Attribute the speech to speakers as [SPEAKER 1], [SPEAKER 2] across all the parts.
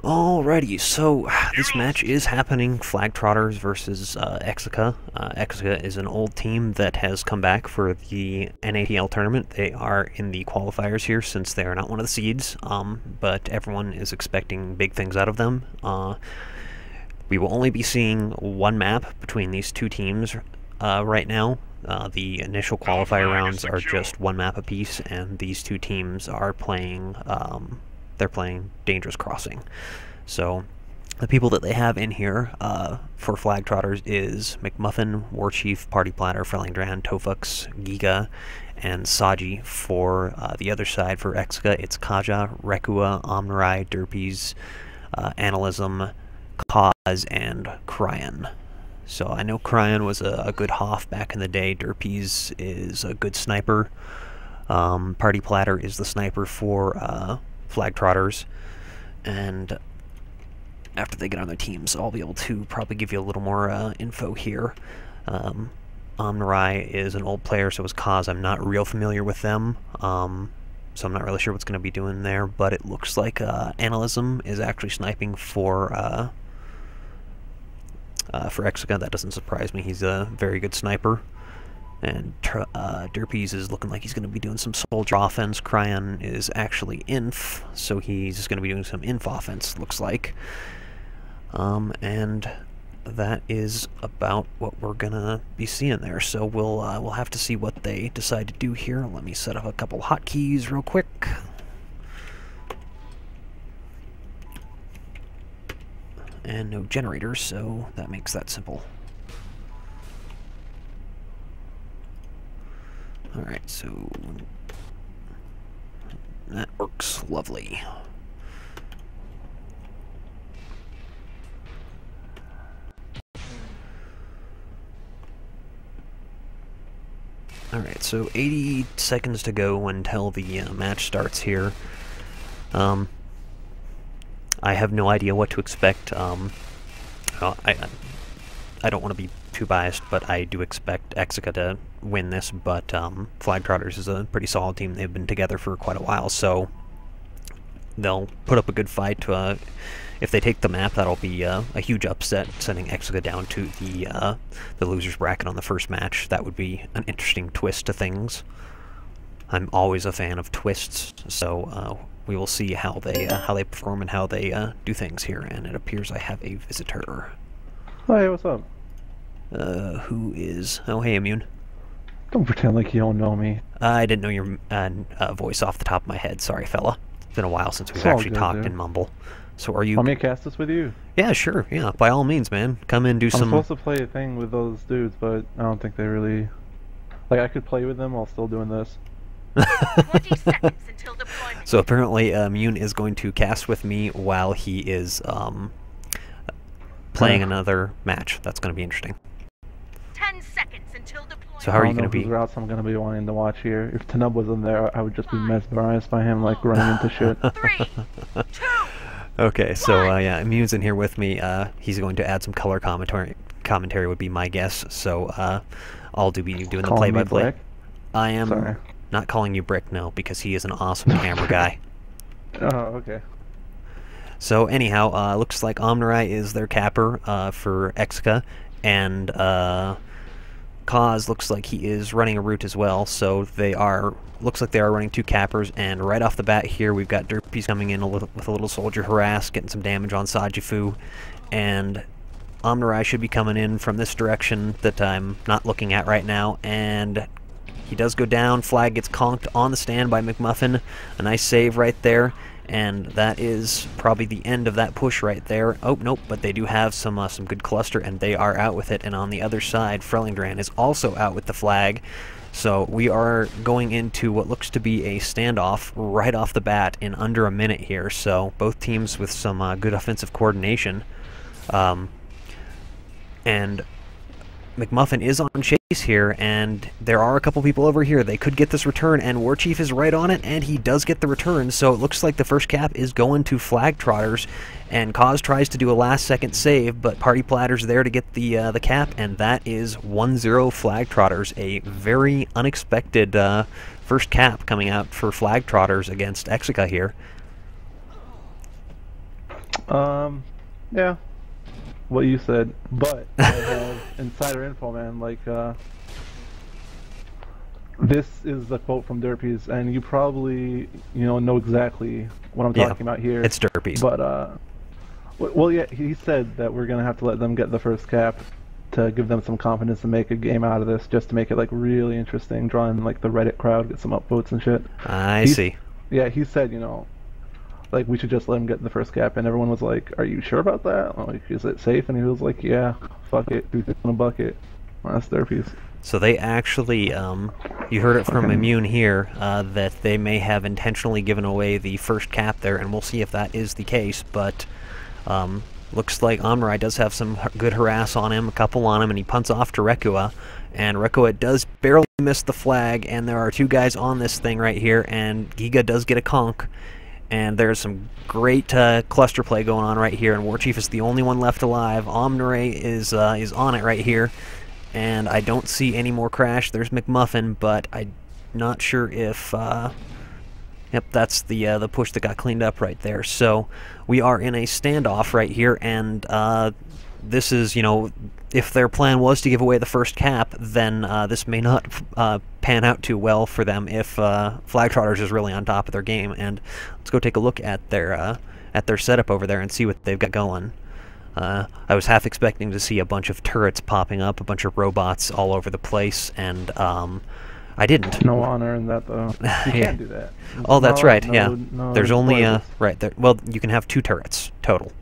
[SPEAKER 1] Alrighty, so this match is happening, Flagtrotters versus Exica. Exica is an old team that has come back for the NATL tournament. They are in the qualifiers here since they are not one of the seeds, but everyone is expecting big things out of them. We will only be seeing one map between these two teams right now. The initial qualifier rounds are just one map apiece, and these two teams are playing they're playing Dangerous Crossing. So the people that they have in here for Flagtrotters is McMuffin, Warchief, Party Platter, Frelingdran, Tofux, Giga, and Saji. For the other side, for Exica, it's Kaja, Rekua, Omnirai, Derpies, Analysm, Cause, and Cryan. So I know Cryan was a good Hoff back in the day. Derpies is a good sniper. Party Platter is the sniper for Flagtrotters, and after they get on their teams, I'll be able to probably give you a little more info here. Omnirai is an old player, so is Kaz. I'm not real familiar with them, so I'm not really sure what's going to be doing there, but it looks like Analysm is actually sniping for Exica. That doesn't surprise me. He's a very good sniper. And Derpies is looking like he's going to be doing some soldier offense. Cryan is actually inf, so he's going to be doing some inf offense, looks like. And that is about what we're going to be seeing there. So we'll have to see what they decide to do here. Let me set up a couple hotkeys real quick. And no generators, so that makes that simple. Alright, so that works lovely. Alright, so 80 seconds to go until the match starts here. I have no idea what to expect. I don't want to be too biased, but I do expect Exica to win this, but Flagtrotters is a pretty solid team. They've been together for quite a while, so they'll put up a good fight. If they take the map, that'll be a huge upset, sending Exica down to the losers bracket on the first match. That would be an interesting twist to things. I'm always a fan of twists, so we will see how they perform and how they do things here. And it appears I have a visitor.
[SPEAKER 2] Hey, what's up?
[SPEAKER 1] Who is... Oh, hey, Immune.
[SPEAKER 2] Don't pretend like you don't know me.
[SPEAKER 1] I didn't know your voice off the top of my head. Sorry, fella. It's been a while since we've actually talked in Mumble. So are you...
[SPEAKER 2] Want me to cast this with you?
[SPEAKER 1] Yeah, sure. Yeah, by all means, man. Come in, do some...
[SPEAKER 2] I'm supposed to play a thing with those dudes, but I don't think they really... Like, I could play with them while still doing this.
[SPEAKER 3] 20 seconds until deployment.
[SPEAKER 1] So apparently, Immune is going to cast with me while he is playing another match. That's going to be interesting.
[SPEAKER 3] 10 seconds until deployment.
[SPEAKER 1] So how are you going to
[SPEAKER 2] I don't know
[SPEAKER 1] be...
[SPEAKER 2] whose routes I'm going to be wanting to watch here. If Tanub wasn't there, I would just be mesmerized by him, like, running into shit.
[SPEAKER 3] 3, 2,
[SPEAKER 1] Okay, so yeah, Immune's in here with me. He's going to add some color commentary. Commentary would be my guess. So I'll be doing the play-by-play. I am...
[SPEAKER 2] Sorry.
[SPEAKER 1] Not calling you Brick, no, because he is an awesome camera guy.
[SPEAKER 2] Oh, okay.
[SPEAKER 1] So anyhow, looks like Omnirai is their capper for Exica, and Kaz looks like he is running a route as well. So looks like they are running two cappers, and right off the bat here we've got Derpies coming in with a little soldier harass, getting some damage on Sajifu, and Omnirai should be coming in from this direction that I'm not looking at right now, and he does go down. Flag gets conked on the stand by McMuffin. A nice save right there, and that is probably the end of that push right there. Oh, nope, but they do have some good cluster, and they are out with it. And on the other side, Frelingdran is also out with the flag. So we are going into what looks to be a standoff right off the bat in under a minute here. So both teams with some good offensive coordination. And McMuffin is on chase here, and there are a couple people over here. They could get this return, and Warchief is right on it, and he does get the return. So it looks like the first cap is going to Flagtrotters, and Kaz tries to do a last-second save, but Party Platter's there to get the cap, and that is 1-0 Flagtrotters. A very unexpected first cap coming out for Flagtrotters against Exica here.
[SPEAKER 2] Yeah, what you said, but I have insider info, man. Like, this is the quote from Derpies, and you probably, know exactly what I'm talking about here.
[SPEAKER 1] It's Derpies.
[SPEAKER 2] But, well, yeah, he said that we're gonna have to let them get the first cap to give them some confidence to make a game out of this, just to make it like really interesting, drawing like the Reddit crowd, get some upvotes and shit.
[SPEAKER 1] I see.
[SPEAKER 2] Yeah, he said, like we should just let him get the first cap, and everyone was like, "Are you sure about that? Like, is it safe?" And he was like, "Yeah, fuck it, dude, in a bucket." Well, that's their piece.
[SPEAKER 1] So they actually, you heard it from Immune here, that they may have intentionally given away the first cap there, and we'll see if that is the case, but looks like Omrai does have some good harass on him, a couple on him, and he punts off to Rekua, and Rekua does barely miss the flag, and there are two guys on this thing right here, and Giga does get a conk, and there's some great cluster play going on right here, and Warchief is the only one left alive. Omrai is on it right here, and I don't see any more crash. There's McMuffin, but I'm not sure if... Yep, that's the push that got cleaned up right there. So we are in a standoff right here, and this is, if their plan was to give away the first cap, then this may not pan out too well for them if Flagtrotters is really on top of their game. And let's go take a look at their setup over there and see what they've got going. I was half expecting to see a bunch of turrets popping up, a bunch of robots all over the place, and I didn't.
[SPEAKER 2] No honor in that, though. You can't do that.
[SPEAKER 1] Oh, that's right.
[SPEAKER 2] No,
[SPEAKER 1] yeah.
[SPEAKER 2] no,
[SPEAKER 1] There's only
[SPEAKER 2] right
[SPEAKER 1] there. Well, you can have 2 turrets total.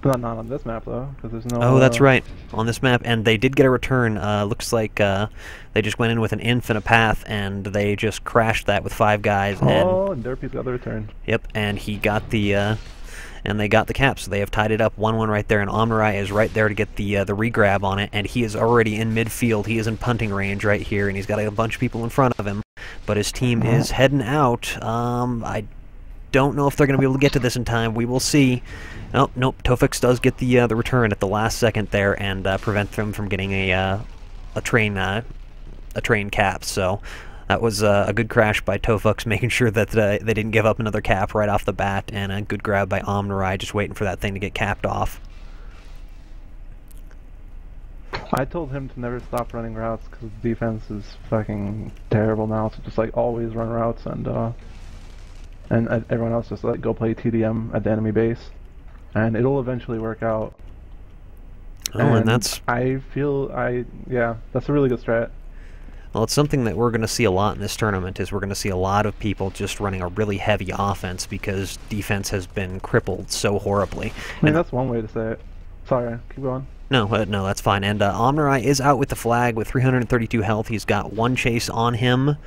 [SPEAKER 2] But not on this map, though, because there's no...
[SPEAKER 1] Oh, that's right. On this map, and they did get a return. Looks like they just went in with an infinite path, and they just crashed that with 5 guys.
[SPEAKER 2] And Derpy's got the return.
[SPEAKER 1] Yep, and he got the... and they got the cap, so they have tied it up 1-1 right there, and Omrai is right there to get the regrab on it, and he is already in midfield. He is in punting range right here, and he's got a bunch of people in front of him, but his team is heading out. I don't know if they're going to be able to get to this in time. We will see. Oh, nope, Tofix does get the return at the last second there, and prevent them from getting a train cap, so... That was a good crash by Tofux, making sure that they didn't give up another cap right off the bat, and a good grab by Omrai, just waiting for that thing to get capped off.
[SPEAKER 2] I told him to never stop running routes, because defense is fucking terrible now, so just like always run routes, and everyone else just like go play TDM at the enemy base, and it'll eventually work out.
[SPEAKER 1] Oh, and that's...
[SPEAKER 2] yeah, that's a really good strat.
[SPEAKER 1] Well, it's something that we're going to see a lot in this tournament, is we're going to see a lot of people just running a really heavy offense because defense has been crippled so horribly.
[SPEAKER 2] I mean, that's one way to say it. Sorry, keep going.
[SPEAKER 1] No, no, that's fine. And Omrai is out with the flag with 332 health. He's got 1 chase on him,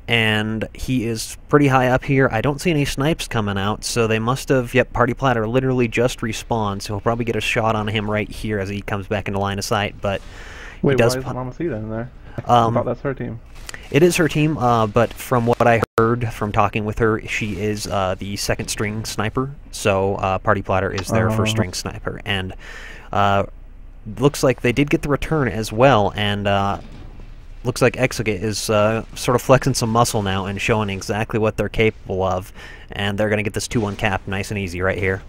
[SPEAKER 1] and he is pretty high up here. I don't see any snipes coming out, so they must have... Yep, Party Platter literally just respawned, so he'll probably get a shot on him right here as he comes back into line of sight, but...
[SPEAKER 2] Wait, why is Mamacita in there? I thought that's her team.
[SPEAKER 1] It is her team, but from what I heard from talking with her, she is the 2nd string sniper, so Party Platter is their 1st string sniper, and looks like they did get the return as well, and looks like Exica is sort of flexing some muscle now and showing exactly what they're capable of, and they're going to get this 2-1 cap nice and easy right here.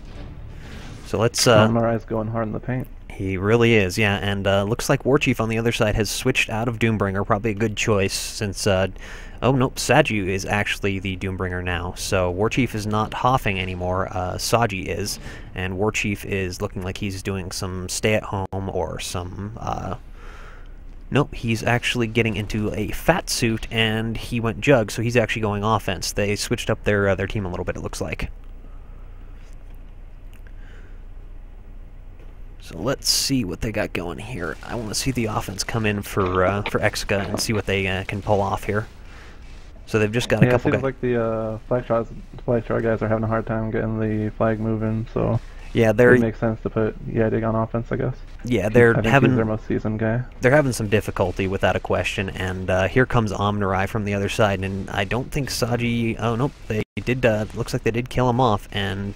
[SPEAKER 1] So let's...
[SPEAKER 2] Omrai's going hard in the paint.
[SPEAKER 1] He really is, yeah, and looks like Warchief on the other side has switched out of Doombringer, probably a good choice, since, oh nope, Saju is actually the Doombringer now, so Warchief is not hoffing anymore, Saji is, and Warchief is looking like he's doing some stay-at-home or some, nope, he's actually getting into a fat suit, and he went Jug, so he's actually going offense. They switched up their team a little bit, it looks like. So let's see what they got going here. I want to see the offense come in for Exica and see what they can pull off here. So they've just got a couple guys.
[SPEAKER 2] It seems like the Flagtrotter guys are having a hard time getting the flag moving, so
[SPEAKER 1] yeah,
[SPEAKER 2] it makes sense to put Yedig on offense, I guess.
[SPEAKER 1] Yeah,
[SPEAKER 2] I think he's their most seasoned guy.
[SPEAKER 1] They're having some difficulty without a question, and here comes Omrai from the other side, and I don't think Saji... Oh, nope, they did... looks like they did kill him off, and...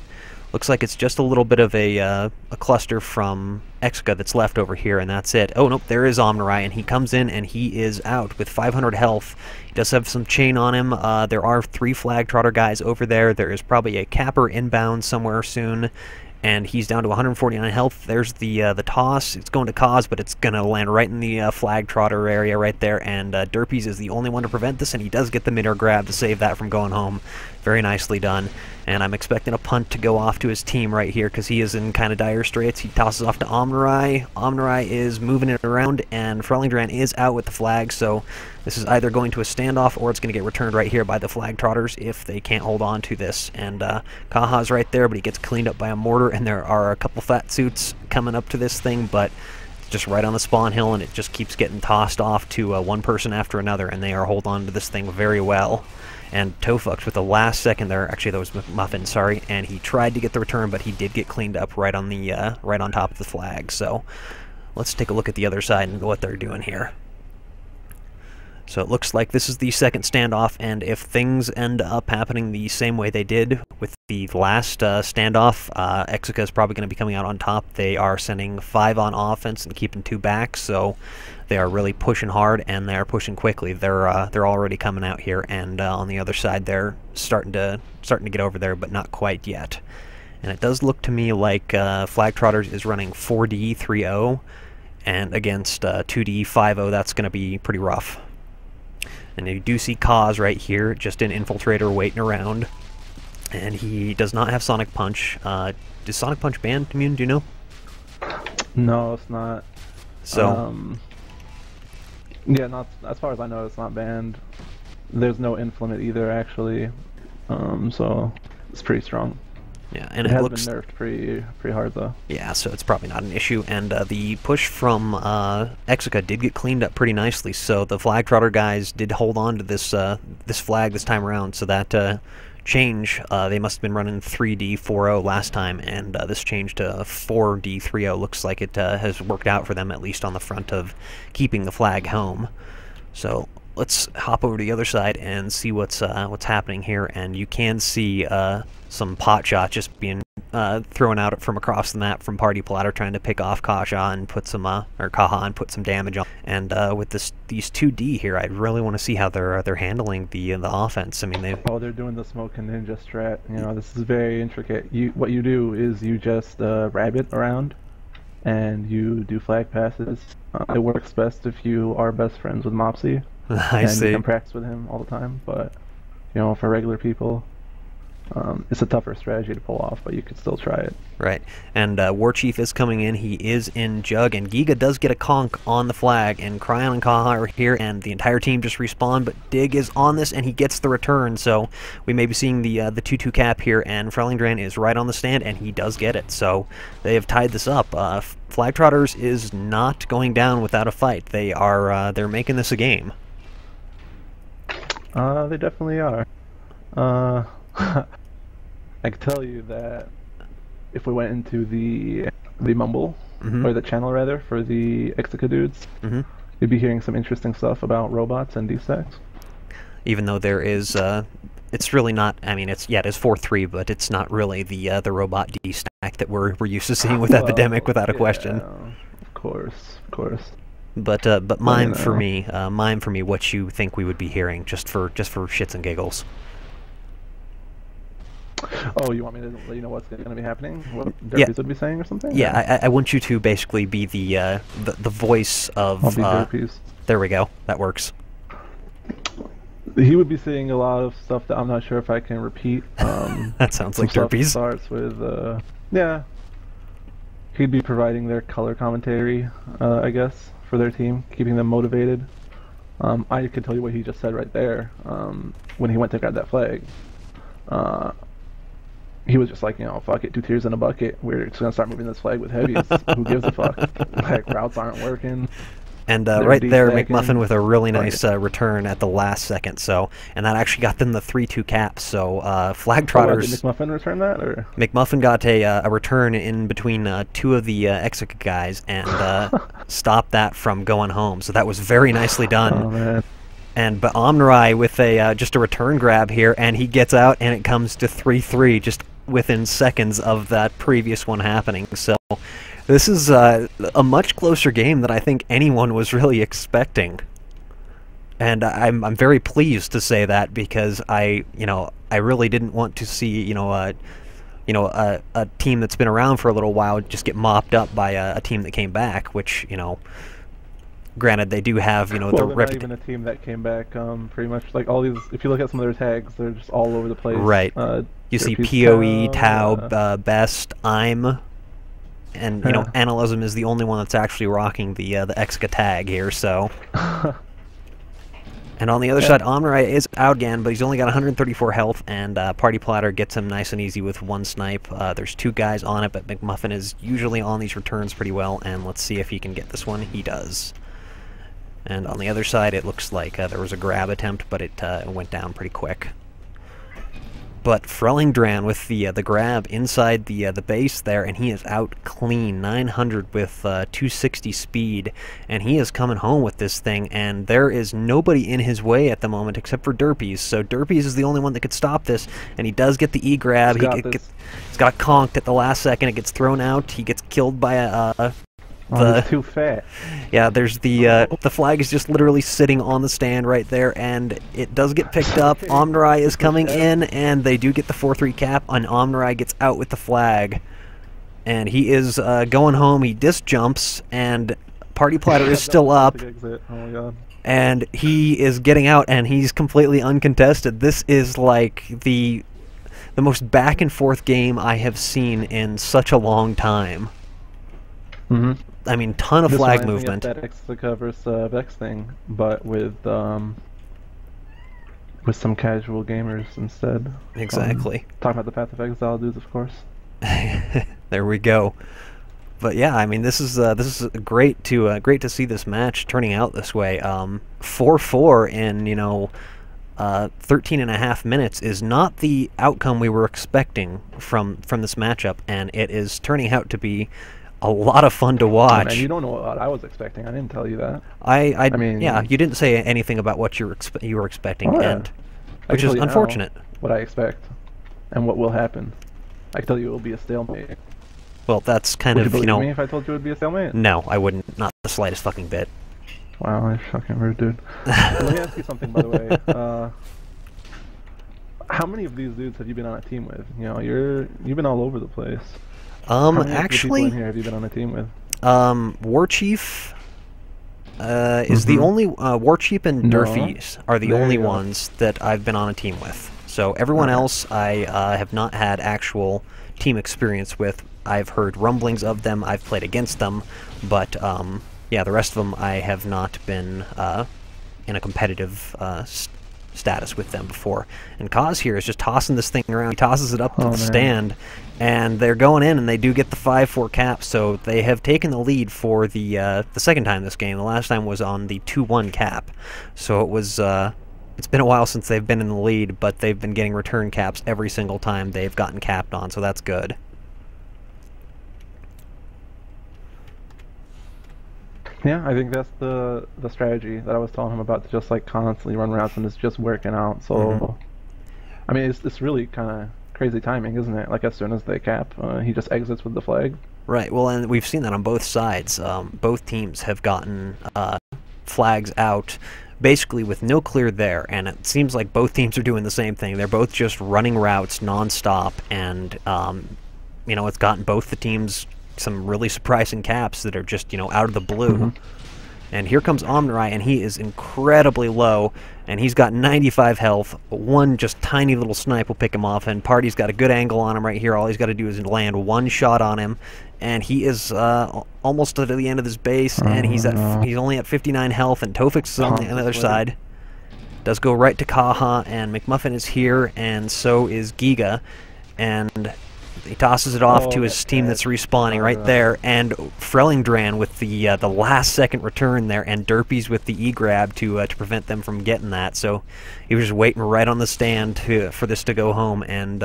[SPEAKER 1] Looks like it's just a little bit of a cluster from Exica that's left over here, and that's it. Oh, nope, there is Omrai, and he comes in, and he is out with 500 health. He does have some chain on him. There are 3 Flagtrotter guys over there. There is probably a capper inbound somewhere soon, and he's down to 149 health. There's the toss. It's going to Cause, but it's going to land right in the Flagtrotter area right there, and Derpies is the only one to prevent this, and he does get the mid-air grab to save that from going home. Very nicely done. And I'm expecting a punt to go off to his team right here because he is in kind of dire straits. He tosses off to Omnirai. Omnirai is moving it around, and Frelingdran is out with the flag, so this is either going to a standoff or it's going to get returned right here by the Flagtrotters if they can't hold on to this. And Kaha's right there, but he gets cleaned up by a mortar, and there are a couple fat suits coming up to this thing, but it's just right on the spawn hill, and it just keeps getting tossed off to one person after another, and they are holding on to this thing very well. And Tofucked with the last second there, actually that was McMuffin, sorry, and he tried to get the return, but he did get cleaned up right on the right on top of the flag. So let's take a look at the other side and what they're doing here. So it looks like this is the second standoff, and if things end up happening the same way they did with the last standoff, Exica is probably going to be coming out on top. They are sending 5 on offense and keeping 2 back, so they are really pushing hard, and they are pushing quickly. They're already coming out here, and on the other side they're starting to get over there, but not quite yet. And it does look to me like Flagtrotters is running 4D 3-0, and against 2D 5-0, that's going to be pretty rough. And you do see Kaz right here, just an infiltrator waiting around. And he does not have Sonic Punch. Is Sonic Punch banned, Immune, do you know?
[SPEAKER 2] No, it's not.
[SPEAKER 1] So...
[SPEAKER 2] yeah, not as far as I know, it's not banned. There's no inflammate either, actually. So it's pretty strong.
[SPEAKER 1] Yeah, and
[SPEAKER 2] it
[SPEAKER 1] it
[SPEAKER 2] has
[SPEAKER 1] looks
[SPEAKER 2] been nerfed pretty hard though.
[SPEAKER 1] Yeah, so it's probably not an issue. And the push from Exica did get cleaned up pretty nicely. So the Flagtrotter guys did hold on to this this flag this time around. So that change, they must have been running 3D 4-0 last time, and this change to 4D 3-0 looks like it has worked out for them, at least on the front of keeping the flag home. So let's hop over to the other side and see what's happening here. And you can see some pot shots just being thrown out from across the map from Party Platter, trying to pick off Kaha and put some damage on. And with these 2D here, I really want to see how they're handling the offense. I mean,
[SPEAKER 2] they're doing the smoke and ninja strat. You know, this is very intricate. What you do is you just rabbit around, and you do flag passes. It works best if you are best friends with Mopsy.
[SPEAKER 1] I see.
[SPEAKER 2] You can practice with him all the time, but you know, for regular people, it's a tougher strategy to pull off, but you could still try it.
[SPEAKER 1] Right. And Warchief is coming in. He is in Jug, and Giga does get a conk on the flag, and Cryon and Kaha are here, and the entire team just respawn, but Dig is on this, and he gets the return, so we may be seeing the 2-2 cap here, and Frelingdran is right on the stand, and he does get it. So they have tied this up. Flagtrotters is not going down without a fight. They're making this a game.
[SPEAKER 2] They definitely are. I can tell you that if we went into the mumble, or the channel rather, for the Exica dudes, you'd be hearing some interesting stuff about robots and D-stacks.
[SPEAKER 1] Even though there is, it's really not, I mean, it is 4-3, but it's not really the robot D-stack that we're used to seeing with Epidemic, without a question.
[SPEAKER 2] Of course.
[SPEAKER 1] But mime for me, what you think we would be hearing, just for shits and giggles.
[SPEAKER 2] Oh, you want me to let you know what's going to be happening? What Derpies would be saying or something?
[SPEAKER 1] Yeah, I want you to basically be the voice of...
[SPEAKER 2] I'll be Derpies.
[SPEAKER 1] There we go. That works.
[SPEAKER 2] He would be saying a lot of stuff that I'm not sure if I can repeat.
[SPEAKER 1] That sounds like Derpies.
[SPEAKER 2] Starts with, yeah. He'd be providing their color commentary, I guess, for their team, keeping them motivated. I could tell you what he just said right there, when he went to grab that flag. He was just like, you know, fuck it, 2 tiers in a bucket. We're just gonna start moving this flag with heavies. Who gives a fuck? Like, routes aren't working.
[SPEAKER 1] And right there, McMuffin with a really nice return at the last second. So, and that actually got them the 3-2 cap. So, Flagtrotters.
[SPEAKER 2] Did McMuffin return that, or?
[SPEAKER 1] McMuffin got a return in between 2 of the Exica guys and stopped that from going home. So that was very nicely done.
[SPEAKER 2] Oh man.
[SPEAKER 1] But Omnirai with just a return grab here, and he gets out, and it comes to 3-3 just within seconds of that previous one happening. So this is a much closer game than I think anyone was really expecting. And I'm very pleased to say that, because I really didn't want to see, you know, a team that's been around for a little while just get mopped up by a team that came back, which, you know, granted, they do have, you know,
[SPEAKER 2] Well,
[SPEAKER 1] the
[SPEAKER 2] they're not
[SPEAKER 1] reputation.
[SPEAKER 2] even a team that came back. Pretty much like all these. If you look at some of their tags, they're just all over the place.
[SPEAKER 1] Right. You see
[SPEAKER 2] Jerky's
[SPEAKER 1] PoE,
[SPEAKER 2] Tau,
[SPEAKER 1] Tau, Best, I'm, and, you know, Analysm is the only one that's actually rocking the Exica tag here, so. And on the other side, Omni is out again, but he's only got 134 health, and Party Platter gets him nice and easy with one snipe. There's 2 guys on it, but McMuffin is usually on these returns pretty well, and let's see if he can get this one. He does. And on the other side, it looks like there was a grab attempt, but it went down pretty quick. But Frellingdran with the grab inside the base there, and he is out clean, 900 with 260 speed, and he is coming home with this thing, and there is nobody in his way at the moment except for Derpies. So Derpies is the only one that could stop this, and he does get the E-grab. He's got conked at the last second. It gets thrown out. He gets killed by
[SPEAKER 2] he's too fat.
[SPEAKER 1] Yeah, there's the flag is just literally sitting on the stand right there, and it does get picked up. Omni is coming in, and they do get the 4-3 cap, and Omni gets out with the flag. And he is going home. He disc jumps, and Party Platter is still up.
[SPEAKER 2] Oh my god.
[SPEAKER 1] And he is getting out, and he's completely uncontested. This is like the most back and forth game I have seen in such a long time.
[SPEAKER 2] Mm-hmm.
[SPEAKER 1] I mean, ton of flag movement.
[SPEAKER 2] That Exica versus Vex thing, but with some casual gamers instead.
[SPEAKER 1] Exactly.
[SPEAKER 2] Talking about the Path of Exile dudes, of course.
[SPEAKER 1] There we go. But yeah, I mean, this is great to see this match turning out this way. 4-4 in, you know, 13 and a half minutes is not the outcome we were expecting from this matchup, and it is turning out to be a lot of fun to watch.
[SPEAKER 2] And you don't know what I was expecting. I didn't tell you that.
[SPEAKER 1] I mean, yeah,
[SPEAKER 2] you
[SPEAKER 1] you didn't say anything about what you were expecting, and which is unfortunate.
[SPEAKER 2] What I expect and what will happen. I can tell you it will be a stalemate.
[SPEAKER 1] Well, that's kind
[SPEAKER 2] Would
[SPEAKER 1] of,
[SPEAKER 2] you
[SPEAKER 1] you
[SPEAKER 2] believe
[SPEAKER 1] know.
[SPEAKER 2] me if I told you it would be a stalemate?
[SPEAKER 1] No, I wouldn't. Not the slightest fucking bit.
[SPEAKER 2] Wow, that's fucking rude, dude. Let me ask you something, by the way. How many of these dudes have you been on a team with? You know, you've been all over the place. How many
[SPEAKER 1] Actually,
[SPEAKER 2] people in here have you been on a team with?
[SPEAKER 1] Warchief is the only Warchief and Durfees are the only ones that I've been on a team with. So everyone else I have not had actual team experience with. I've heard rumblings of them. I've played against them, but yeah, the rest of them I have not been in a competitive status with them before. And Kaz here is just tossing this thing around. He tosses it up to the stand, and they're going in, and they do get the 5-4 cap, so they have taken the lead for the second time this game. The last time was on the 2-1 cap, so it was it's been a while since they've been in the lead, but they've been getting return caps every single time they've gotten capped on, so that's good.
[SPEAKER 2] Yeah, I think that's the strategy that I was telling him about, to just like constantly run routes, and it's just working out. So, I mean, it's really kind of crazy timing, isn't it? Like as soon as they cap, he just exits with the flag.
[SPEAKER 1] Right. Well, and we've seen that on both sides. Both teams have gotten flags out basically with no clear there, and it seems like both teams are doing the same thing. They're both just running routes nonstop, and you know, it's gotten both the teams some really surprising caps that are just, you know, out of the blue. And here comes Omni, and he is incredibly low, and he's got 95 health. One just tiny little snipe will pick him off, and Party's got a good angle on him right here. All he's got to do is land one shot on him, and he is almost to the end of his base, and he's only at 59 health, and Tofix is on the other side. Does go right to Kaha, and McMuffin is here, and so is Giga, and he tosses it off to his team that's respawning right there, and Frellingdran with the last-second return there, and Derpies with the E-grab to prevent them from getting that. So he was just waiting right on the stand for this to go home, and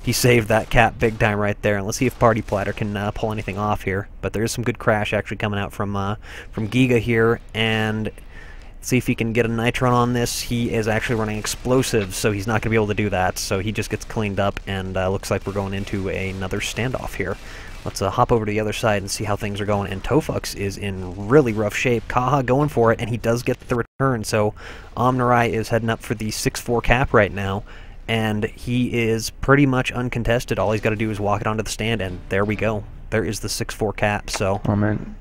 [SPEAKER 1] he saved that cap big time right there. And let's see if Party Platter can pull anything off here. But there is some good crash actually coming out from Giga here, and see if he can get a nitron on this. He is actually running explosives, so he's not going to be able to do that. So he just gets cleaned up, and looks like we're going into another standoff here. Let's hop over to the other side and see how things are going. And Tofux is in really rough shape. Kaha going for it, and he does get the return. So Omni is heading up for the 6-4 cap right now. and he is pretty much uncontested. All he's got to do is walk it onto the stand, and there we go. There is the 6-4 cap. So.
[SPEAKER 2] Oh man.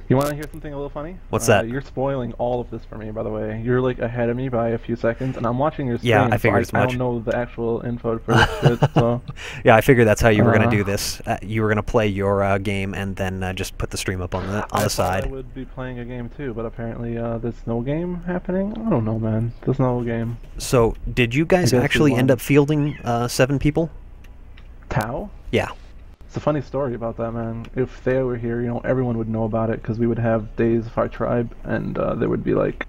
[SPEAKER 2] You want to hear something a little funny?
[SPEAKER 1] What's that?
[SPEAKER 2] You're spoiling all of this for me, by the way. You're like ahead of me by a few seconds, and I'm watching your screen.
[SPEAKER 1] Yeah, I figured as much.
[SPEAKER 2] I don't know the actual info for this shit, so.
[SPEAKER 1] Yeah, I figured that's how you were gonna do this. You were gonna play your game and then just put the stream up on the side.
[SPEAKER 2] I would be playing a game too, but apparently there's no game happening. I don't know, man. There's no game.
[SPEAKER 1] So, did you guys actually end up fielding 7 people?
[SPEAKER 2] Tau?
[SPEAKER 1] Yeah.
[SPEAKER 2] It's a funny story about that, man. If they were here, you know, everyone would know about it because we would have days of our tribe, and there would be like,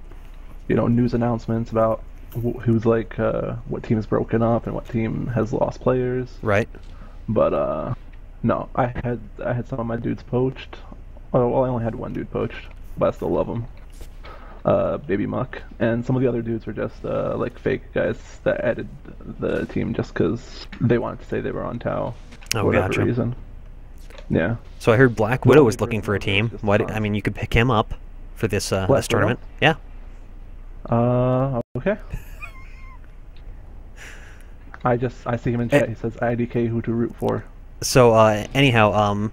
[SPEAKER 2] you know, news announcements about who's like what team is broken up and what team has lost players.
[SPEAKER 1] Right.
[SPEAKER 2] But no, I had some of my dudes poached. Oh, well, I only had one dude poached, but I still love him. Baby Muck, and some of the other dudes were just like fake guys that added the team just because they wanted to say they were on Tau.
[SPEAKER 1] Oh,
[SPEAKER 2] whatever
[SPEAKER 1] gotcha.
[SPEAKER 2] reason. Yeah.
[SPEAKER 1] So I heard Black Widow was looking for a team. What? I mean, you could pick him up for this this tournament. Yeah.
[SPEAKER 2] Okay. I see him in chat. He says IDK who to root for.
[SPEAKER 1] So anyhow,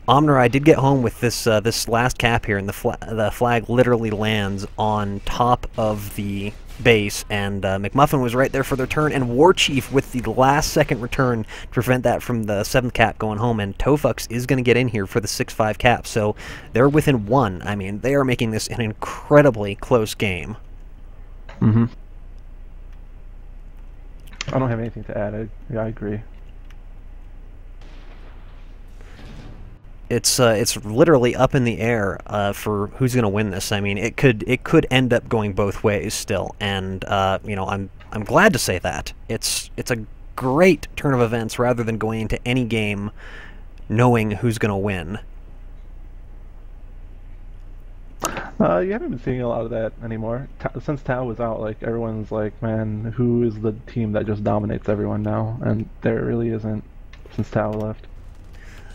[SPEAKER 1] Omner, I did get home with this this last cap here, and the flag literally lands on top of the base, and McMuffin was right there for the return, and War Chief with the last second return to prevent that from the 7th cap going home, and Tofux is going to get in here for the 6-5 cap, so they're within 1. I mean, they are making this an incredibly close game.
[SPEAKER 2] Mm-hmm. I don't have anything to add. I agree.
[SPEAKER 1] It's literally up in the air for who's going to win this. I mean, it could end up going both ways still, and you know, I'm glad to say that. It's a great turn of events rather than going into any game knowing who's going to win.
[SPEAKER 2] You haven't been seeing a lot of that anymore. Since Tau was out, like everyone's like, man, who is the team that just dominates everyone now? And there really isn't since Tau left.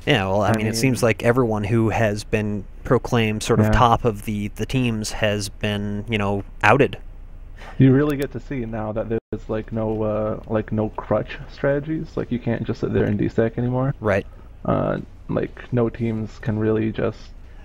[SPEAKER 1] Yeah, well, I mean, it seems like everyone who has been proclaimed sort of top of the teams has been, you know, outed.
[SPEAKER 2] You really get to see now that there's like no crutch strategies. Like you can't just sit there and D-stack anymore.
[SPEAKER 1] Right.
[SPEAKER 2] Like no teams can really just.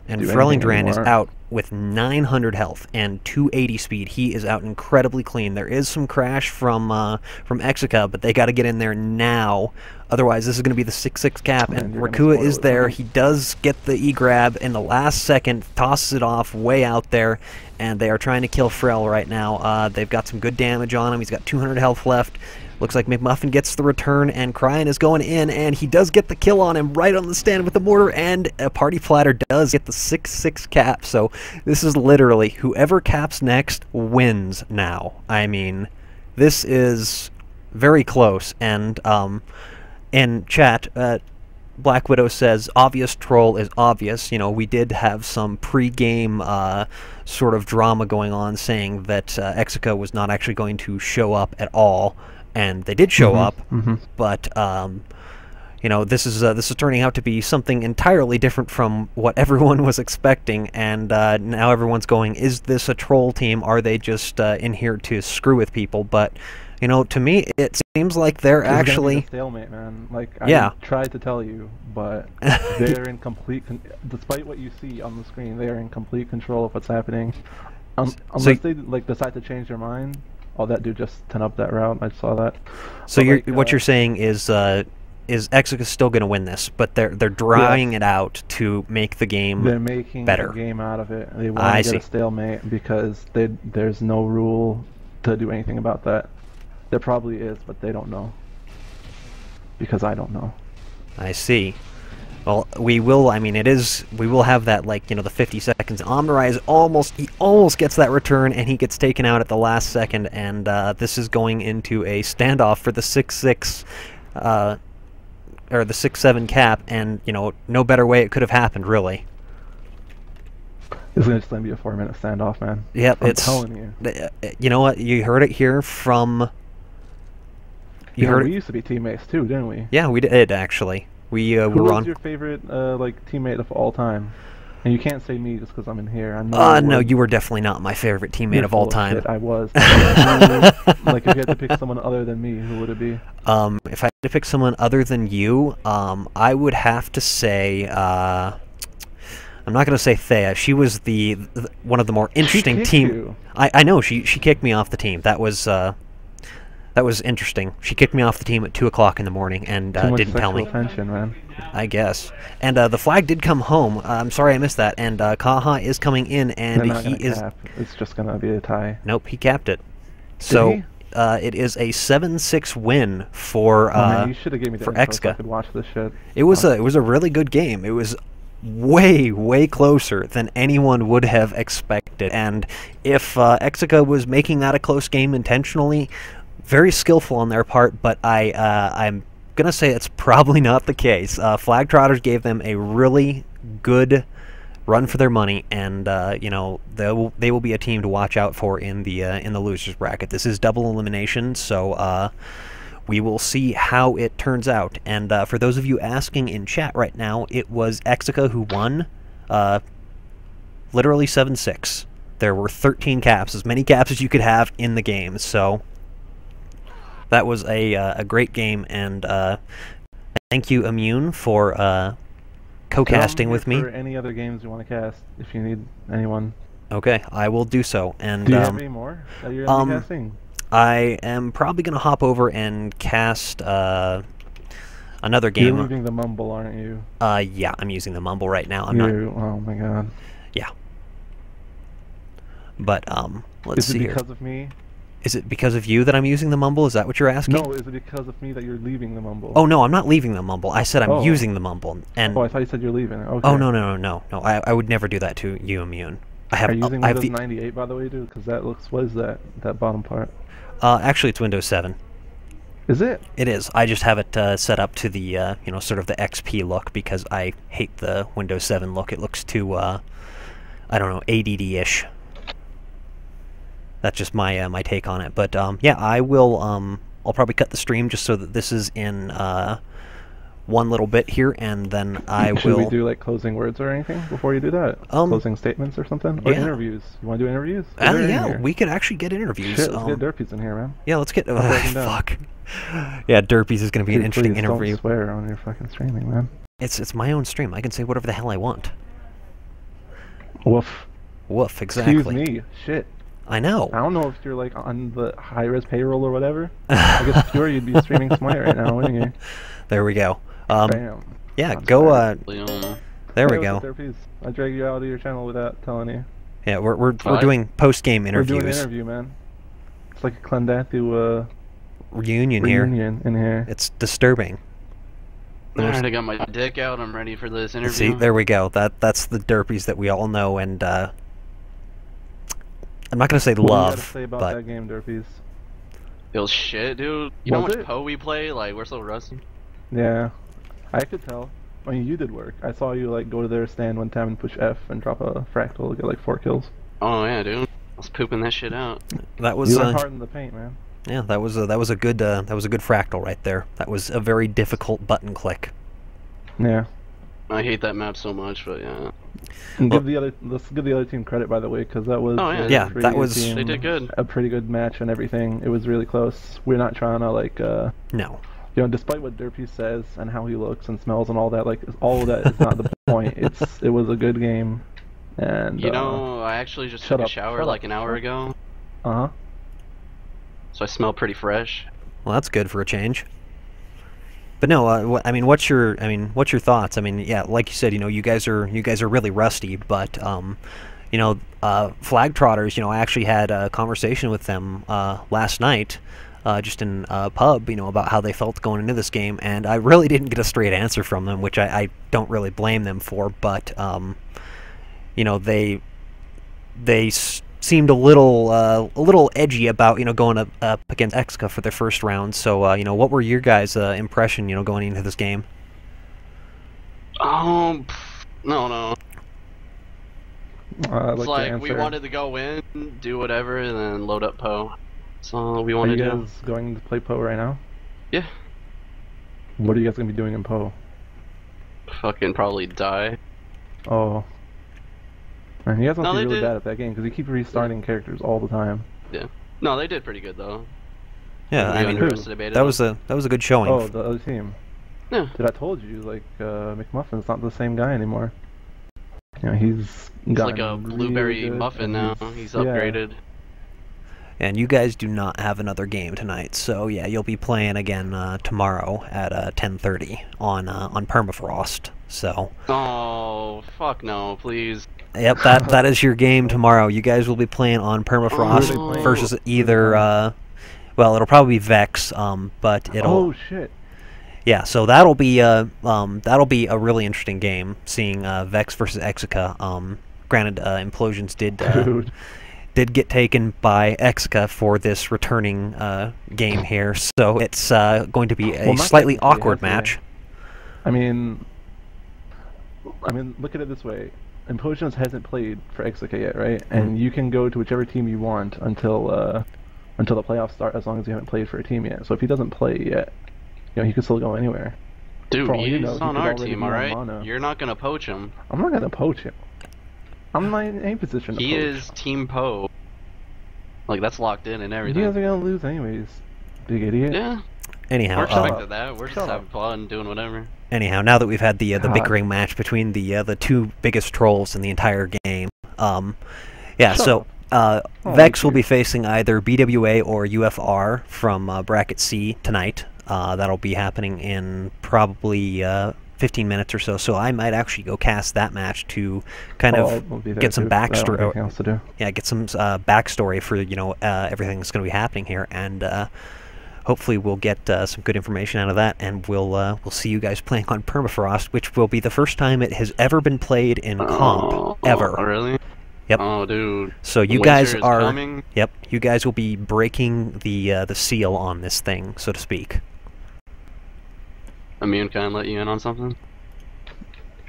[SPEAKER 1] And Frellingdran is out with 900 health and 280 speed. He is out incredibly clean. There is some crash from Exica, but they got to get in there now. Otherwise, this is going to be the 6-6 cap. And Rakua is there. He does get the E-grab in the last second, tosses it off way out there, and they are trying to kill Frell right now. They've got some good damage on him. He's got 200 health left. Looks like McMuffin gets the return, and Cryan is going in, and he does get the kill on him right on the stand with the mortar, and a Party Platter does get the 6-6 cap. So this is literally whoever caps next wins now. I mean, this is very close. And in chat, Black Widow says, obvious troll is obvious. You know, we did have some pre-game sort of drama going on saying that Exica was not actually going to show up at all. And they did show up, but you know, this is turning out to be something entirely different from what everyone was expecting. And now everyone's going, "Is this a troll team? Are they just in here to screw with people?" But you know, to me, it seems like they're actually
[SPEAKER 2] a stalemate, man. Like I tried to tell you, but they're in complete. Despite what you see on the screen, they are in complete control of what's happening. Unless they like decide to change their mind. Oh, that dude just 10 up that route. I saw that.
[SPEAKER 1] So what you're saying is Exica still going to win this, but they're drying it out to make the game
[SPEAKER 2] They're making
[SPEAKER 1] better.
[SPEAKER 2] A game out of it. They want to get a stalemate because there's no rule to do anything about that. There probably is, but they don't know. Because I don't know.
[SPEAKER 1] I see. Well, we will. I mean, we will have that, like, you know, the 50 seconds. Omnirai he almost gets that return, and he gets taken out at the last second. And this is going into a standoff for the 6-6, or the 6-7 cap. And you know, no better way it could have happened, really.
[SPEAKER 2] It's gonna just be a 4-minute standoff, man.
[SPEAKER 1] Yep,
[SPEAKER 2] I'm telling you.
[SPEAKER 1] You know what? You heard it here from.
[SPEAKER 2] We used to be teammates too, didn't we?
[SPEAKER 1] Yeah, we did actually. We were on.
[SPEAKER 2] Who was your favorite like teammate of all time? And you can't say me just because I'm in here. I know
[SPEAKER 1] No, you were definitely not my favorite teammate
[SPEAKER 2] You're
[SPEAKER 1] of all
[SPEAKER 2] full
[SPEAKER 1] time.
[SPEAKER 2] shit. I was. Like, if you had to pick someone other than me, who would it be?
[SPEAKER 1] If I had to pick someone other than you, I would have to say, I'm not going to say Thea. She was the one of the more interesting team. I know, she kicked me off the team. That was interesting. She kicked me off the team at 2 o'clock in the morning and didn't tell me.
[SPEAKER 2] Tension, man.
[SPEAKER 1] I guess. And the flag did come home. I'm sorry I missed that. And Kaha is coming in, and he is.
[SPEAKER 2] Cap. It's just gonna be a tie.
[SPEAKER 1] Nope, he capped it. So it is a 7-6 win for
[SPEAKER 2] man, you should have gave me that
[SPEAKER 1] for
[SPEAKER 2] info so I
[SPEAKER 1] Exica.
[SPEAKER 2] could watch this shit.
[SPEAKER 1] It was a really good game. It was way closer than anyone would have expected. And if Exica was making that a close game intentionally, very skillful on their part, but I'm gonna say it's probably not the case. Flagtrotters gave them a really good run for their money, and you know, they will be a team to watch out for in the losers bracket. This is double elimination, so we will see how it turns out. And for those of you asking in chat right now, it was Exica who won, literally 7-6. There were 13 caps, as many caps as you could have in the game. So that was a great game, and thank you, Immune, for co-casting with me.
[SPEAKER 2] For any other games you want to cast, if you need anyone.
[SPEAKER 1] Okay, I will do so. And
[SPEAKER 2] do you have any more that you're gonna be casting?
[SPEAKER 1] I am probably gonna hop over and cast another game.
[SPEAKER 2] You're using the Mumble, aren't you?
[SPEAKER 1] Yeah, I'm using the Mumble right now. I'm not.
[SPEAKER 2] Oh my god.
[SPEAKER 1] Yeah. But let's see here.
[SPEAKER 2] Is it because of me?
[SPEAKER 1] Is it because of you that I'm using the Mumble? Is that what you're asking?
[SPEAKER 2] No, is it because of me that you're leaving the Mumble?
[SPEAKER 1] Oh no, I'm not leaving the Mumble. I said I'm using the Mumble. And
[SPEAKER 2] oh, I thought you said you're leaving it. Okay.
[SPEAKER 1] Oh no. I would never do that to you, Immune.
[SPEAKER 2] Are you using Windows 98 by the way, dude? Because that looks. What is that? That bottom part?
[SPEAKER 1] Actually, it's Windows 7.
[SPEAKER 2] Is it?
[SPEAKER 1] It is. I just have it set up to the you know, sort of the XP look, because I hate the Windows 7 look. It looks too I don't know, ADD-ish. That's just my my take on it. But yeah, I will. I'll probably cut the stream just so that this is in one little bit here, and then I will.
[SPEAKER 2] Should we do like closing words or anything before you do that? Closing statements or something? Or interviews? You want to do interviews?
[SPEAKER 1] Yeah, we could actually get interviews.
[SPEAKER 2] Shit, let's get Derpies in here, man.
[SPEAKER 1] Yeah, let's get. Fuck. Yeah, Derpies is going to be an interesting interview.
[SPEAKER 2] Don't swear on your fucking streaming, man.
[SPEAKER 1] It's my own stream. I can say whatever the hell I want.
[SPEAKER 2] Woof.
[SPEAKER 1] Woof. Exactly.
[SPEAKER 2] Excuse me. Shit.
[SPEAKER 1] I know.
[SPEAKER 2] I don't know if you're like on the high-res payroll or whatever. I guess if you were, you'd be streaming Smite right now, wouldn't you?
[SPEAKER 1] There we go.
[SPEAKER 2] Bam.
[SPEAKER 1] Yeah, go. There we go.
[SPEAKER 2] I drag you out of your channel without telling you.
[SPEAKER 1] Yeah, we're doing post-game interviews.
[SPEAKER 2] We're doing an interview, man. It's like a Clendathu
[SPEAKER 1] reunion
[SPEAKER 2] in here.
[SPEAKER 1] It's disturbing.
[SPEAKER 4] Alright, I got my dick out. I'm ready for this interview.
[SPEAKER 1] See, there we go. That's the Derpies that we all know, and I'm not gonna say love,
[SPEAKER 2] what do you gotta say about
[SPEAKER 1] but
[SPEAKER 2] that game, Derpies?
[SPEAKER 4] Feels shit, dude. You know how much Poe we play? Like, we're so rusty.
[SPEAKER 2] Yeah, I could tell. I mean, you did work. I saw you like go to their stand one time and push F and drop a fractal to get like 4 kills.
[SPEAKER 4] Oh yeah, dude. I was pooping that shit out.
[SPEAKER 1] That was
[SPEAKER 2] you went hard in the paint, man.
[SPEAKER 1] Yeah, that was a good fractal right there. That was a very difficult button click.
[SPEAKER 2] Yeah.
[SPEAKER 4] I hate that map so much, but yeah.
[SPEAKER 2] And let's give the other team credit, by the way, because that was
[SPEAKER 1] that was
[SPEAKER 2] team,
[SPEAKER 4] they did good.
[SPEAKER 2] A pretty good match and everything. It was really close. We're not trying to like
[SPEAKER 1] no.
[SPEAKER 2] You know, despite what Derpy says and how he looks and smells and all that, like all of that is not the point. It was a good game, and
[SPEAKER 4] you know, I actually just took a shower like an hour ago.
[SPEAKER 2] Uh huh.
[SPEAKER 4] So I smell pretty fresh.
[SPEAKER 1] Well, that's good for a change. But no, I mean, what's your thoughts? I mean, yeah, like you said, you know, you guys are really rusty, but you know, Flagtrotters, you know, I actually had a conversation with them last night, just in a pub, you know, about how they felt going into this game, and I really didn't get a straight answer from them, which I don't really blame them for, but you know, they seemed a little edgy about, you know, going up against Exica for their first round. So you know, what were your guys' impression, you know, going into this game?
[SPEAKER 4] No.
[SPEAKER 2] It's
[SPEAKER 4] like we wanted to go in, do whatever, and then load up Poe. So we wanted to.
[SPEAKER 2] Are you guys going to play Poe right now?
[SPEAKER 4] Yeah.
[SPEAKER 2] What are you guys gonna be doing in Poe?
[SPEAKER 4] Fucking probably die.
[SPEAKER 2] Oh. And you guys must
[SPEAKER 4] No,
[SPEAKER 2] be
[SPEAKER 4] they
[SPEAKER 2] really
[SPEAKER 4] did.
[SPEAKER 2] bad at that game because you keep restarting characters all the time.
[SPEAKER 4] Yeah. No, they did pretty good though.
[SPEAKER 1] Yeah,
[SPEAKER 4] We
[SPEAKER 1] I mean,
[SPEAKER 4] underestimated
[SPEAKER 1] that
[SPEAKER 4] them.
[SPEAKER 1] was a good showing.
[SPEAKER 2] Oh, the other team.
[SPEAKER 4] Yeah.
[SPEAKER 2] Dude, I told you, like, McMuffin's not the same guy anymore. You know, he's
[SPEAKER 4] like
[SPEAKER 2] gotten
[SPEAKER 4] a
[SPEAKER 2] really
[SPEAKER 4] blueberry
[SPEAKER 2] good,
[SPEAKER 4] muffin
[SPEAKER 2] and
[SPEAKER 4] now. He's upgraded.
[SPEAKER 1] And you guys do not have another game tonight, so yeah, you'll be playing again tomorrow at 10:30 on Permafrost. So.
[SPEAKER 4] Oh, fuck no, please.
[SPEAKER 1] Yep, that is your game tomorrow. You guys will be playing on Permafrost
[SPEAKER 4] Oh.
[SPEAKER 1] versus either. Well, it'll probably be Vex, but it'll.
[SPEAKER 2] Oh shit!
[SPEAKER 1] Yeah, so that'll be a really interesting game, seeing Vex versus Exica. Granted, Implosions did get taken by Exica for this returning game here, so it's going to be a
[SPEAKER 2] Well, not
[SPEAKER 1] slightly
[SPEAKER 2] technically,
[SPEAKER 1] awkward
[SPEAKER 2] has to.
[SPEAKER 1] match.
[SPEAKER 2] I mean, look at it this way: Implosions hasn't played for Exica yet, right? And you can go to whichever team you want until the playoffs start, as long as you haven't played for a team yet. So if he doesn't play yet, you know, he can still go anywhere.
[SPEAKER 4] Dude,
[SPEAKER 2] For all you
[SPEAKER 4] he's
[SPEAKER 2] know, he
[SPEAKER 4] on
[SPEAKER 2] could
[SPEAKER 4] our
[SPEAKER 2] already
[SPEAKER 4] team,
[SPEAKER 2] be on
[SPEAKER 4] alright?
[SPEAKER 2] mono.
[SPEAKER 4] You're not gonna poach him.
[SPEAKER 2] I'm not gonna poach him. I'm not in any position to
[SPEAKER 4] He
[SPEAKER 2] poach.
[SPEAKER 4] is Team Poe. Like, that's locked in and
[SPEAKER 2] You
[SPEAKER 4] everything.
[SPEAKER 2] guys are gonna lose anyways, big idiot.
[SPEAKER 4] Yeah,
[SPEAKER 1] Anyhow,
[SPEAKER 4] we're
[SPEAKER 2] Shut
[SPEAKER 4] expected
[SPEAKER 2] up.
[SPEAKER 4] that. We're just
[SPEAKER 2] Shut
[SPEAKER 4] having
[SPEAKER 2] up.
[SPEAKER 4] fun, doing whatever.
[SPEAKER 1] now that we've had the
[SPEAKER 2] God.
[SPEAKER 1] bickering match between the two biggest trolls in the entire game, yeah,
[SPEAKER 2] Shut
[SPEAKER 1] so
[SPEAKER 2] up. Oh,
[SPEAKER 1] Vex will
[SPEAKER 2] dear.
[SPEAKER 1] be facing either BWA or UFR from Bracket C tonight. That'll be happening in probably 15 minutes or so. So I might actually go cast that match to kind
[SPEAKER 2] I'll
[SPEAKER 1] of
[SPEAKER 2] be there
[SPEAKER 1] get some
[SPEAKER 2] too. I don't have
[SPEAKER 1] backstory.
[SPEAKER 2] anything else to do.
[SPEAKER 1] Yeah, get some backstory for everything that's going to be happening here, and hopefully we'll get some good information out of that, and we'll see you guys playing on Permafrost, which will be the first time it has ever been played in comp ever.
[SPEAKER 4] Oh, really?
[SPEAKER 1] Yep.
[SPEAKER 4] Oh, dude.
[SPEAKER 1] So you
[SPEAKER 4] Winter
[SPEAKER 1] guys
[SPEAKER 4] is
[SPEAKER 1] are.
[SPEAKER 4] coming.
[SPEAKER 1] Yep. You guys will be breaking the seal on this thing, so to speak.
[SPEAKER 4] Immune, can I let you in on something?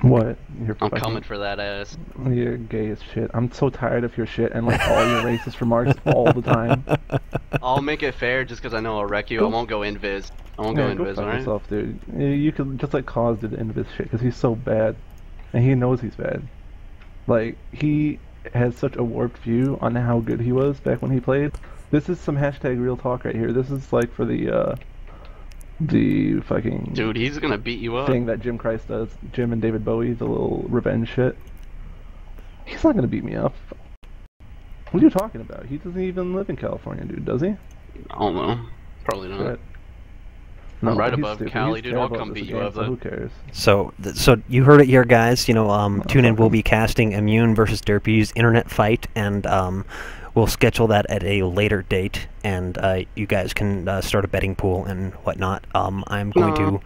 [SPEAKER 2] What? You're
[SPEAKER 4] I'm
[SPEAKER 2] fucking,
[SPEAKER 4] coming for that ass.
[SPEAKER 2] You're gay as shit. I'm so tired of your shit and like all your racist remarks all the time.
[SPEAKER 4] I'll make it fair just because I know I'll wreck you. I won't go invis. I won't go
[SPEAKER 2] Yeah, go
[SPEAKER 4] invis,
[SPEAKER 2] fuck
[SPEAKER 4] alright?
[SPEAKER 2] yourself, dude. You could just like Cause did into this shit because he's so bad, and he knows he's bad. Like he has such a warped view on how good he was back when he played. This is some hashtag real talk right here. This is like for the fucking
[SPEAKER 4] Dude, he's gonna beat you up.
[SPEAKER 2] thing that Jim Christ does. Jim and David Bowie, the little revenge shit. He's not gonna beat me up. What are you talking about? He doesn't even live in California, dude, does he?
[SPEAKER 4] I don't know. Probably not.
[SPEAKER 2] Shit.
[SPEAKER 4] I'm right
[SPEAKER 2] he's
[SPEAKER 4] above
[SPEAKER 2] stupid.
[SPEAKER 4] Cali,
[SPEAKER 2] He's
[SPEAKER 4] dude. I'll
[SPEAKER 2] terrible at
[SPEAKER 4] come
[SPEAKER 2] this
[SPEAKER 4] beat you
[SPEAKER 2] game,
[SPEAKER 4] up,
[SPEAKER 2] so
[SPEAKER 4] though.
[SPEAKER 2] who cares?
[SPEAKER 1] So you heard it here, guys. Tune in. We'll be casting Immune versus Derpy's Internet Fight, and we'll schedule that at a later date, and you guys can start a betting pool and whatnot. I'm going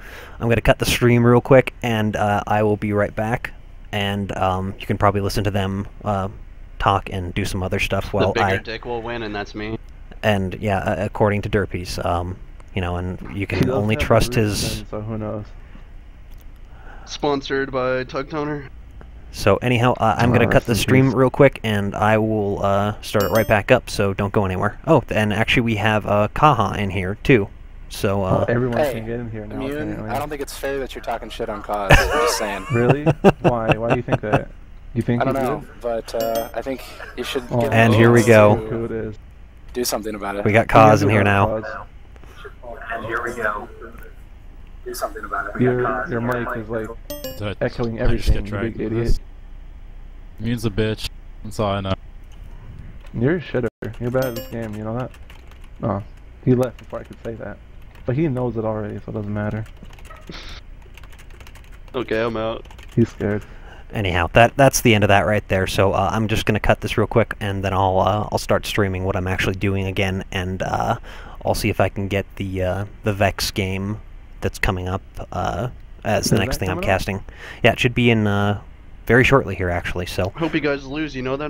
[SPEAKER 1] to cut the stream real quick, and I will be right back. And you can probably listen to them talk and do some other stuff while
[SPEAKER 4] The bigger dick will win, and that's me.
[SPEAKER 1] And yeah, according to Derpy's, and you
[SPEAKER 2] He
[SPEAKER 1] can
[SPEAKER 2] does
[SPEAKER 1] only
[SPEAKER 2] have
[SPEAKER 1] trust
[SPEAKER 2] the
[SPEAKER 1] his.
[SPEAKER 2] reason, so who knows?
[SPEAKER 4] Sponsored by Tug Toner.
[SPEAKER 1] So anyhow, I'm going to cut
[SPEAKER 2] rest
[SPEAKER 1] the
[SPEAKER 2] in
[SPEAKER 1] stream
[SPEAKER 2] peace.
[SPEAKER 1] real quick, and I will start it right back up, so don't go anywhere. Oh, and actually we have Kaha in here, too. So,
[SPEAKER 2] Well, everyone
[SPEAKER 5] Hey,
[SPEAKER 2] can get in here now.
[SPEAKER 5] Immune,
[SPEAKER 2] apparently.
[SPEAKER 5] I don't think it's fair that you're talking shit on Cause. I'm just saying.
[SPEAKER 2] Really? Why? Why do you think that? You think
[SPEAKER 5] I don't
[SPEAKER 2] he's
[SPEAKER 5] know,
[SPEAKER 2] good?
[SPEAKER 5] but I think you should
[SPEAKER 2] Oh,
[SPEAKER 5] give
[SPEAKER 1] And
[SPEAKER 5] him
[SPEAKER 1] here we
[SPEAKER 5] a
[SPEAKER 1] go.
[SPEAKER 5] chance
[SPEAKER 2] Who it
[SPEAKER 5] to
[SPEAKER 2] is?
[SPEAKER 5] do something about it.
[SPEAKER 1] we got
[SPEAKER 2] What are you
[SPEAKER 1] Kaz in
[SPEAKER 2] gonna
[SPEAKER 1] here
[SPEAKER 2] do
[SPEAKER 1] now.
[SPEAKER 2] about Cause?
[SPEAKER 6] And here we go. Do something about it.
[SPEAKER 2] Your mic is like echoing
[SPEAKER 7] I just
[SPEAKER 2] everything,
[SPEAKER 7] get
[SPEAKER 2] you
[SPEAKER 7] dragged
[SPEAKER 2] big
[SPEAKER 7] into
[SPEAKER 2] idiot.
[SPEAKER 7] this. Immune's a bitch. That's all I know.
[SPEAKER 2] You're a shitter. You're bad at this game, you know that? Oh, he left before I could say that. But he knows it already, so it doesn't matter.
[SPEAKER 4] Okay, I'm out.
[SPEAKER 2] He's scared.
[SPEAKER 1] Anyhow, that's the end of that right there. So I'm just going to cut this real quick, and then I'll start streaming what I'm actually doing again, and I'll see if I can get the Vex game that's coming up as the
[SPEAKER 2] Is
[SPEAKER 1] next
[SPEAKER 2] that
[SPEAKER 1] thing I'm
[SPEAKER 2] coming up?
[SPEAKER 1] casting. Yeah, it should be in very shortly here, actually. So.
[SPEAKER 4] Hope you guys lose, you know that?